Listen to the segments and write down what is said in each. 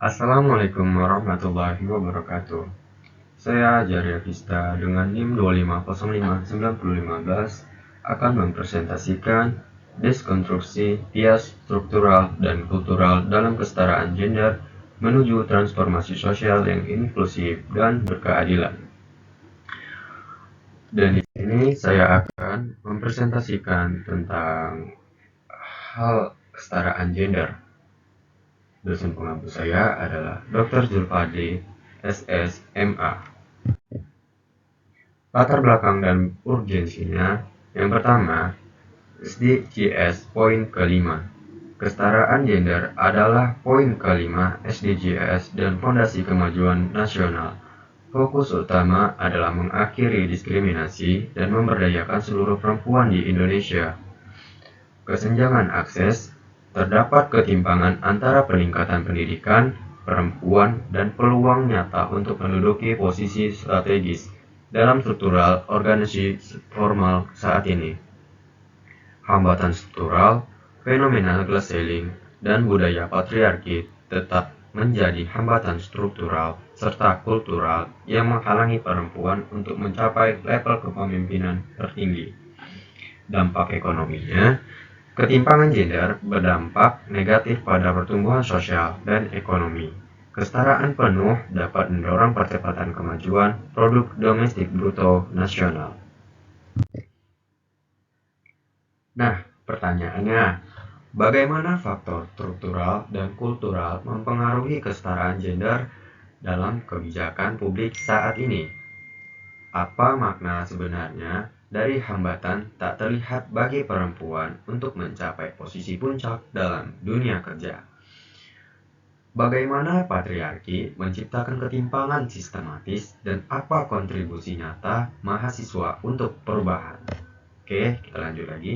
Assalamualaikum warahmatullahi wabarakatuh. Saya Jaria Vista dengan NIM 2505915 akan mempresentasikan deskonstruksi bias struktural dan kultural dalam kesetaraan gender menuju transformasi sosial yang inklusif dan berkeadilan. Dan di sini saya akan mempresentasikan tentang hal kesetaraan gender. Dosen pengampu saya adalah Dr. Zulfadli, SSMA. Latar belakang dan urgensinya, yang pertama, SDGs poin kelima. Kesetaraan gender adalah poin kelima SDGs dan Fondasi Kemajuan Nasional. Fokus utama adalah mengakhiri diskriminasi dan memberdayakan seluruh perempuan di Indonesia. Kesenjangan akses, terdapat ketimpangan antara peningkatan pendidikan, perempuan, dan peluang nyata untuk menduduki posisi strategis dalam struktural organisasi formal saat ini. Hambatan struktural, fenomena glass ceiling, dan budaya patriarki tetap menjadi hambatan struktural serta kultural yang menghalangi perempuan untuk mencapai level kepemimpinan tertinggi. Dampak ekonominya, ketimpangan gender berdampak negatif pada pertumbuhan sosial dan ekonomi. Kesetaraan penuh dapat mendorong percepatan kemajuan produk domestik bruto nasional. Nah, pertanyaannya, bagaimana faktor struktural dan kultural mempengaruhi kesetaraan gender dalam kebijakan publik saat ini? Apa makna sebenarnya dari hambatan tak terlihat bagi perempuan untuk mencapai posisi puncak dalam dunia kerja? Bagaimana patriarki menciptakan ketimpangan sistematis dan apa kontribusi nyata mahasiswa untuk perubahan? Oke, kita lanjut lagi.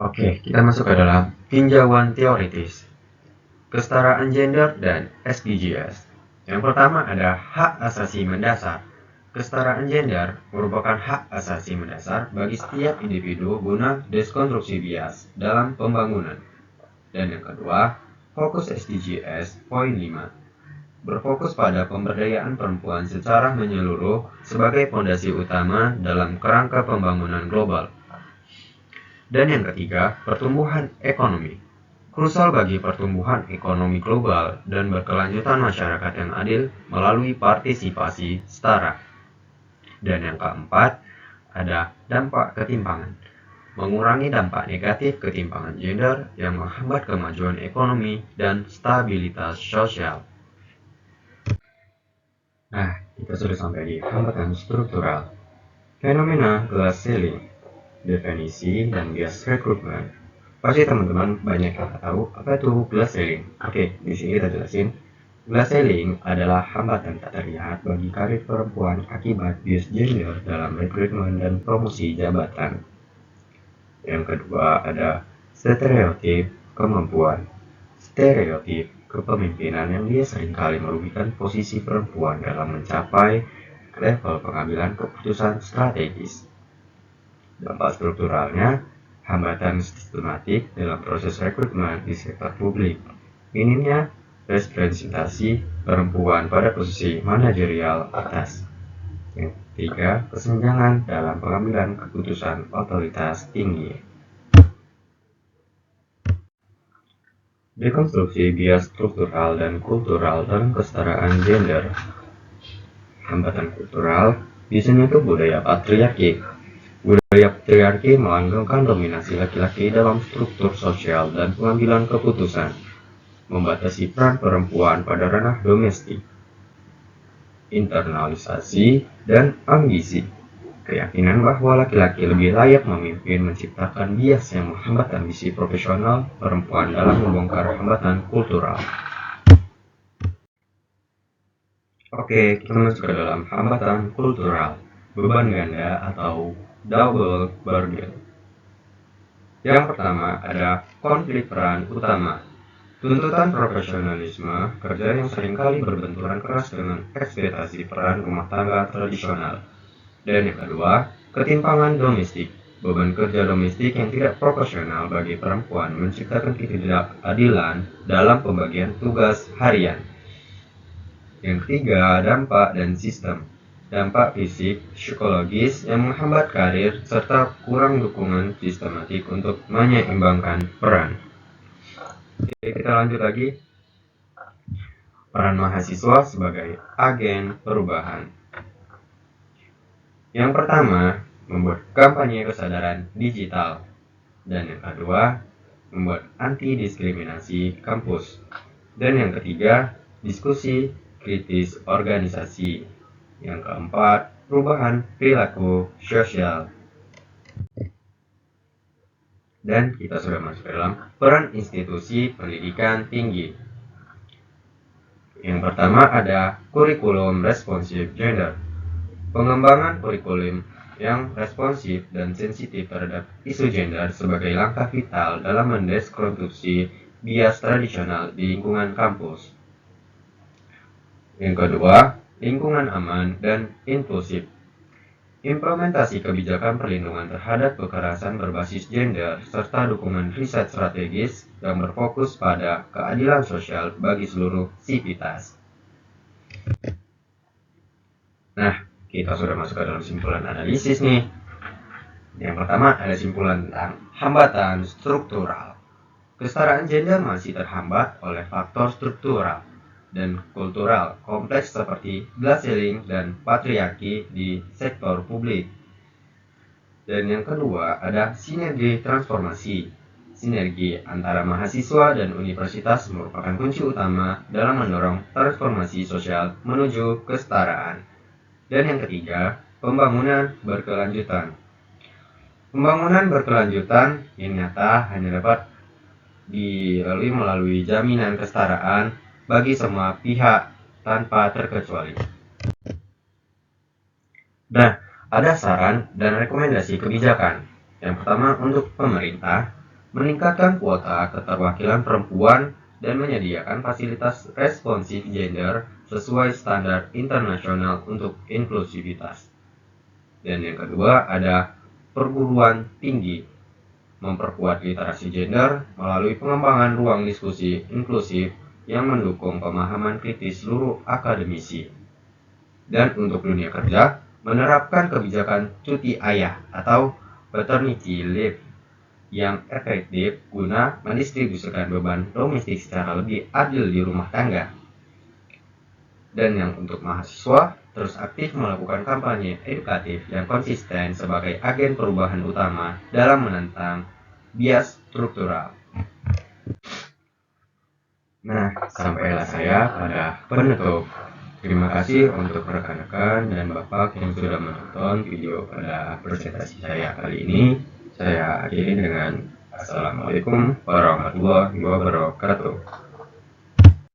Oke, kita masuk ke dalam tinjauan teoritis. Kesetaraan gender dan SDGs. Yang pertama ada hak asasi mendasar. Kesetaraan gender merupakan hak asasi mendasar bagi setiap individu guna deskonstruksi bias dalam pembangunan. Dan yang kedua, fokus SDGs poin 5. Berfokus pada pemberdayaan perempuan secara menyeluruh sebagai fondasi utama dalam kerangka pembangunan global. Dan yang ketiga, pertumbuhan ekonomi. Krusial bagi pertumbuhan ekonomi global dan berkelanjutan masyarakat yang adil melalui partisipasi setara. Dan yang keempat, ada dampak ketimpangan. Mengurangi dampak negatif ketimpangan gender yang menghambat kemajuan ekonomi dan stabilitas sosial. Nah, kita sudah sampai di hambatan struktural. Fenomena glass ceiling, definisi dan bias rekrutmen. Pasti teman-teman banyak yang tahu apa itu glass ceiling. Oke, di sini kita jelasin. Glass ceiling adalah hambatan tak terlihat bagi karir perempuan akibat bias gender dalam rekrutmen dan promosi jabatan. Yang kedua ada stereotip kemampuan. Stereotip kepemimpinan yang dia seringkali merugikan posisi perempuan dalam mencapai level pengambilan keputusan strategis. Dampak strukturalnya, hambatan sistematik dalam proses rekrutmen di sektor publik. Minimnya representasi perempuan pada posisi manajerial atas. Yang ketiga, kesenjangan dalam pengambilan keputusan otoritas tinggi. Dekonstruksi bias struktural dan kultural dalam kesetaraan gender. Hambatan kultural biasanya itu budaya patriarki. Budaya patriarki melanggengkan dominasi laki-laki dalam struktur sosial dan pengambilan keputusan, membatasi peran perempuan pada ranah domestik, internalisasi, dan ambisi. Keyakinan bahwa laki-laki lebih layak memimpin menciptakan bias yang menghambat ambisi profesional perempuan dalam membongkar hambatan kultural. Oke, kita masuk ke dalam hambatan kultural, beban ganda atau double burden. Yang pertama ada konflik peran utama. Tuntutan profesionalisme kerja yang seringkali berbenturan keras dengan ekspektasi peran rumah tangga tradisional. Dan yang kedua, ketimpangan domestik. beban kerja domestik yang tidak proporsional bagi perempuan menciptakan ketidakadilan dalam pembagian tugas harian. Yang ketiga, dampak dan sistem. Dampak fisik, psikologis yang menghambat karir, serta kurang dukungan sistematik untuk menyeimbangkan peran. Oke, kita lanjut lagi. Peran mahasiswa sebagai agen perubahan. Yang pertama, membuat kampanye kesadaran digital. Dan yang kedua, membuat anti-diskriminasi kampus. Dan yang ketiga, diskusi kritis organisasi. Yang keempat, perubahan perilaku sosial. Dan kita sudah masuk dalam peran institusi pendidikan tinggi. Yang pertama ada kurikulum responsif gender. Pengembangan kurikulum yang responsif dan sensitif terhadap isu gender sebagai langkah vital dalam mendeskonstruksi bias tradisional di lingkungan kampus. Yang kedua, lingkungan aman dan inklusif. Implementasi kebijakan perlindungan terhadap kekerasan berbasis gender serta dukungan riset strategis yang berfokus pada keadilan sosial bagi seluruh sivitas. Nah, kita sudah masuk ke dalam simpulan analisis nih. Yang pertama ada simpulan tentang hambatan struktural. Kesetaraan gender masih terhambat oleh faktor struktural dan kultural kompleks seperti glass ceiling dan patriarki di sektor publik. Dan yang kedua ada sinergi transformasi. Sinergi antara mahasiswa dan universitas merupakan kunci utama dalam mendorong transformasi sosial menuju kesetaraan. Dan yang ketiga, pembangunan berkelanjutan. Pembangunan berkelanjutan yang nyata hanya dapat dilalui melalui jaminan kesetaraan bagi semua pihak tanpa terkecuali. Nah, ada saran dan rekomendasi kebijakan. Yang pertama untuk pemerintah, meningkatkan kuota keterwakilan perempuan dan menyediakan fasilitas responsif gender sesuai standar internasional untuk inklusivitas. Dan yang kedua ada perguruan tinggi, memperkuat literasi gender melalui pengembangan ruang diskusi inklusif yang mendukung pemahaman kritis seluruh akademisi. Dan untuk dunia kerja, menerapkan kebijakan cuti ayah atau paternity leave yang efektif guna mendistribusikan beban domestik secara lebih adil di rumah tangga. Dan yang untuk mahasiswa, terus aktif melakukan kampanye edukatif yang konsisten sebagai agen perubahan utama dalam menentang bias struktural. Nah, sampailah saya pada penutup. Terima kasih untuk rekan-rekan dan Bapak yang sudah menonton video pada presentasi saya kali ini. Saya akhiri dengan Assalamualaikum warahmatullahi wabarakatuh.